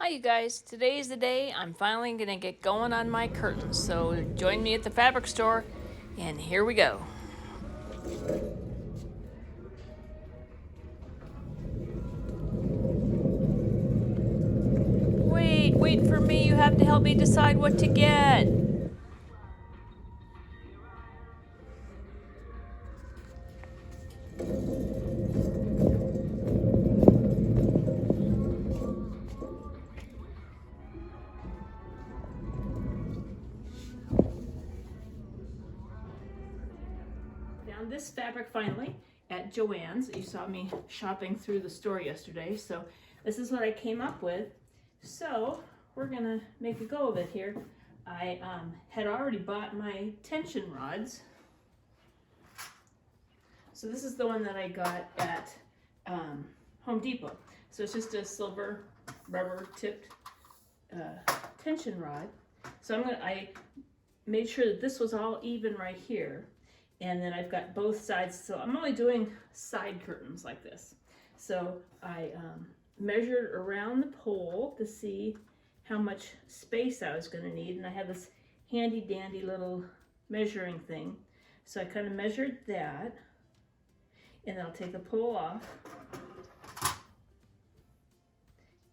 Hi you guys, today is the day I'm finally gonna get going on my curtains, so join me at the fabric store and here we go. Wait for me, you have to help me decide what to get. Found this fabric finally at Joann's. You saw me shopping through the store yesterday, so this is what I came up with. So we're gonna make a go of it here. I had already bought my tension rods. So this is the one that I got at Home Depot. So it's just a silver rubber tipped tension rod. So I made sure that this was all even right here. And then I've got both sides. So I'm only doing side curtains like this. So I measured around the pole to see how much space I was going to need. And I have this handy dandy little measuring thing. So I kind of measured that. And then I'll take the pole off.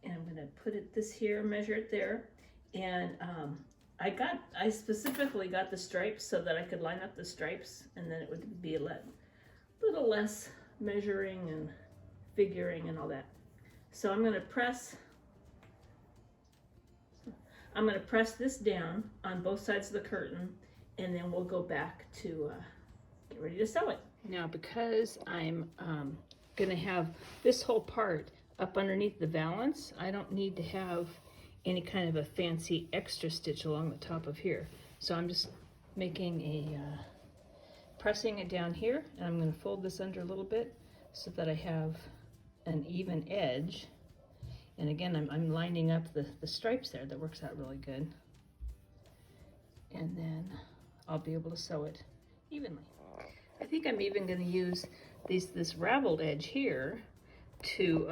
And I'm going to put this here, measure it there. And I specifically got the stripes so that I could line up the stripes, and then it would be a little less measuring and figuring and all that. So I'm going to press this down on both sides of the curtain, and then we'll go back to get ready to sew it. Now, because I'm going to have this whole part up underneath the valance, I don't need to have any kind of a fancy extra stitch along the top of here. So I'm just making pressing it down here, and I'm going to fold this under a little bit so that I have an even edge. And again, I'm lining up the stripes there. That works out really good. And then I'll be able to sew it evenly. I think I'm even going to use this raveled edge here to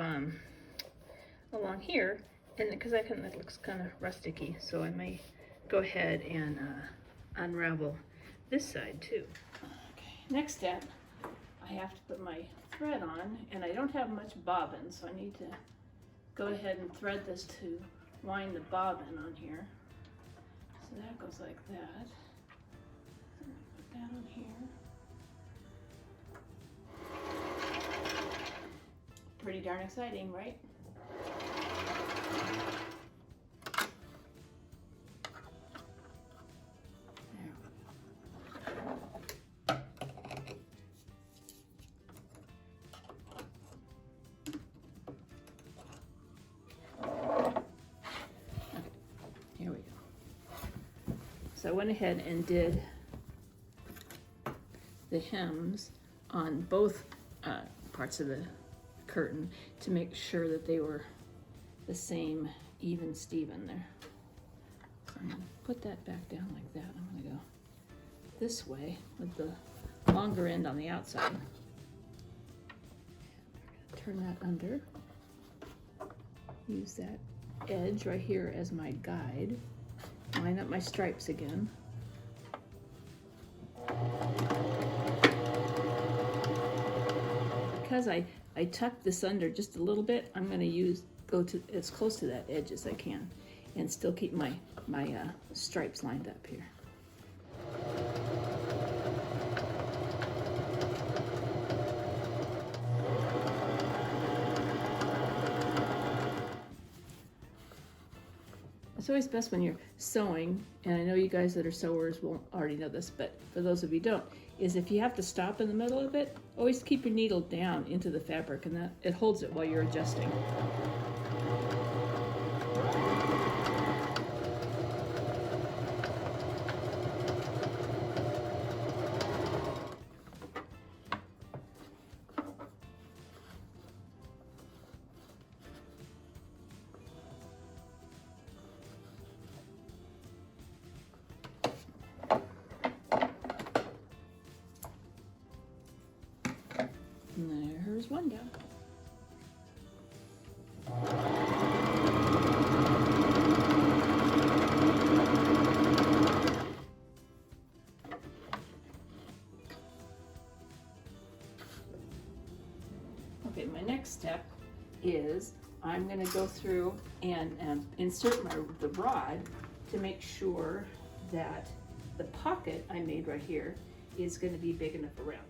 along here, and because it looks kind of rusticy, so I may go ahead and unravel this side too. Okay, next step, I have to put my thread on, and I don't have much bobbin, so I need to go ahead and thread this to wind the bobbin on here. So that goes like that. Put that on here. Pretty darn exciting, right? Here we go. So I went ahead and did the hems on both parts of the curtain to make sure that they were the same even Steven there. So I'm going to put that back down like that. I'm going to go this way with the longer end on the outside. Turn that under. Use that edge right here as my guide. Line up my stripes again. Because I tucked this under just a little bit, I'm going to go to as close to that edge as I can and still keep my stripes lined up here. It's always best when you're sewing, and I know you guys that are sewers will already know this, but for those of you who don't, is if you have to stop in the middle of it, always keep your needle down into the fabric, and that it holds it while you're adjusting. And there's one down. next step is I'm going to go through and insert the rod to make sure that the pocket I made right here is going to be big enough around.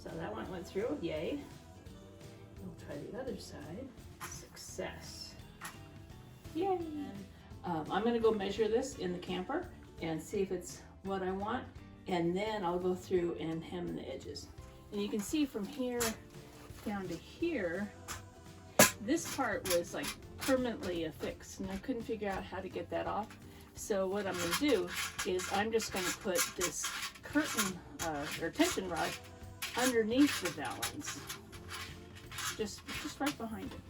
So that one went through, yay. We'll try the other side. Success. Yay. I'm going to go measure this in the camper and see if it's what I want, and then I'll go through and hem the edges. And you can see from here down to here, this part was like permanently affixed, and I couldn't figure out how to get that off. So what I'm going to do is I'm just going to put this curtain or tension rod underneath the valance, just right behind it.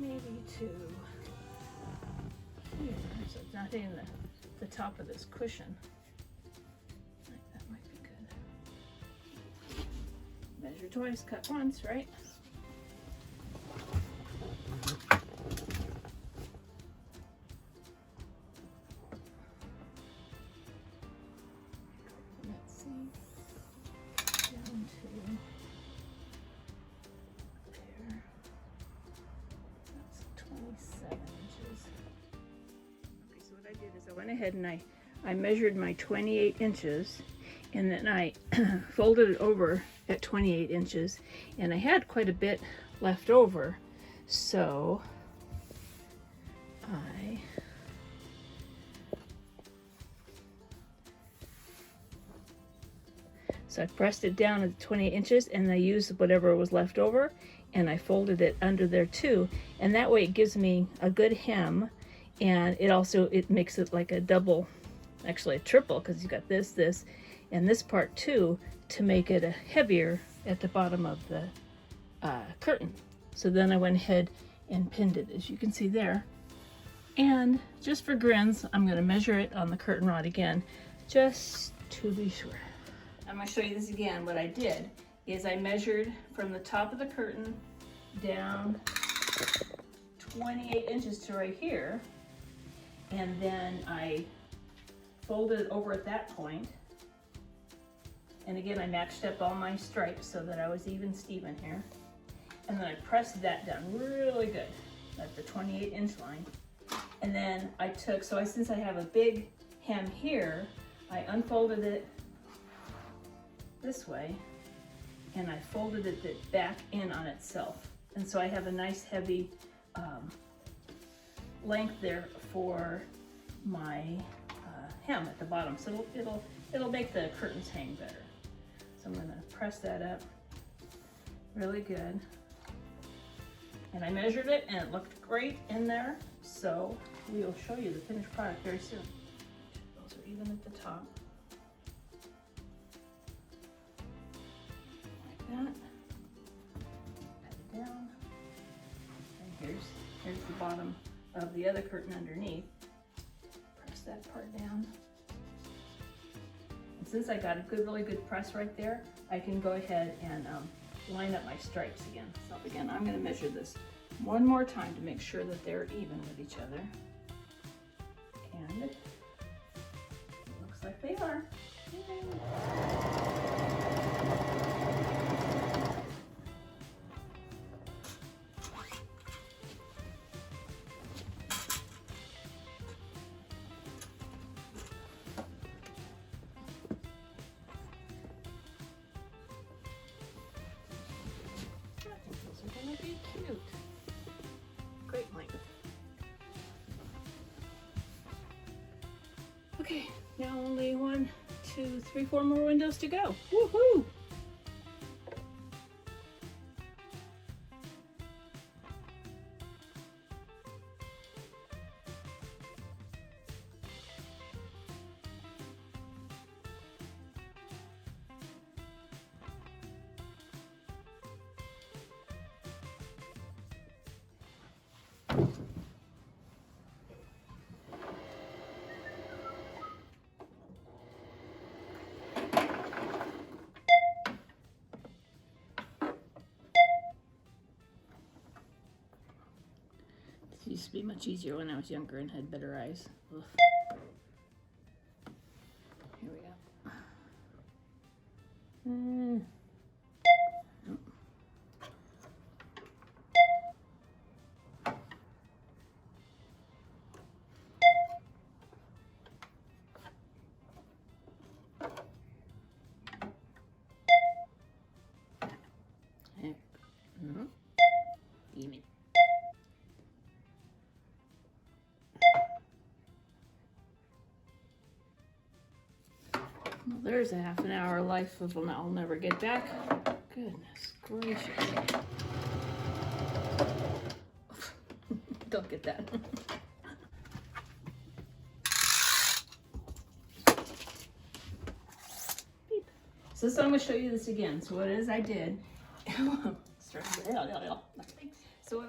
Maybe to here, so it's not hitting the top of this cushion. That might be good. Measure twice, cut once, right? Let's see. Down to there. 27 inches. Okay, so what I did is I went ahead and I measured my 28 inches, and then I folded it over at 28 inches, and I had quite a bit left over, so I pressed it down at 28 inches, and I used whatever was left over, and I folded it under there too, and that way it gives me a good hem, and it makes it like a double, actually a triple, because you got this, and this part too, to make it heavier at the bottom of the curtain. So then I went ahead and pinned it, as you can see there. And just for grins, I'm going to measure it on the curtain rod again, just to be sure. I'm going to show you this again. What I did is I measured from the top of the curtain down 28 inches to right here, and then I folded it over at that point. And again, I matched up all my stripes so that I was even Steven here. And then I pressed that down really good at the 28 inch line. And then I took, since I have a big hem here, I unfolded it this way, and I folded it back in on itself. And so I have a nice heavy length there for my hem at the bottom. So it'll make the curtains hang better. So I'm gonna press that up really good. And I measured it, and it looked great in there. So we will show you the finished product very soon. Those are even at the top. Like that. Pat it down. And here's the bottom of the other curtain underneath. Press that part down. And since I got a really good press right there, I can go ahead and line up my stripes again. So again, I'm going to measure this one more time to make sure that they're even with each other. And it looks like they are. Yay. Cute. Great length. Okay, now only 1, 2, 3, 4 more windows to go. Woohoo! used to be much easier when I was younger and had better eyes. Ugh. Here we go. Nope. Demon. Well, there's a half an hour life of I'll never get back. Goodness gracious. Don't get that. Beep. So I'm going to show you this again. So what it is I did. So what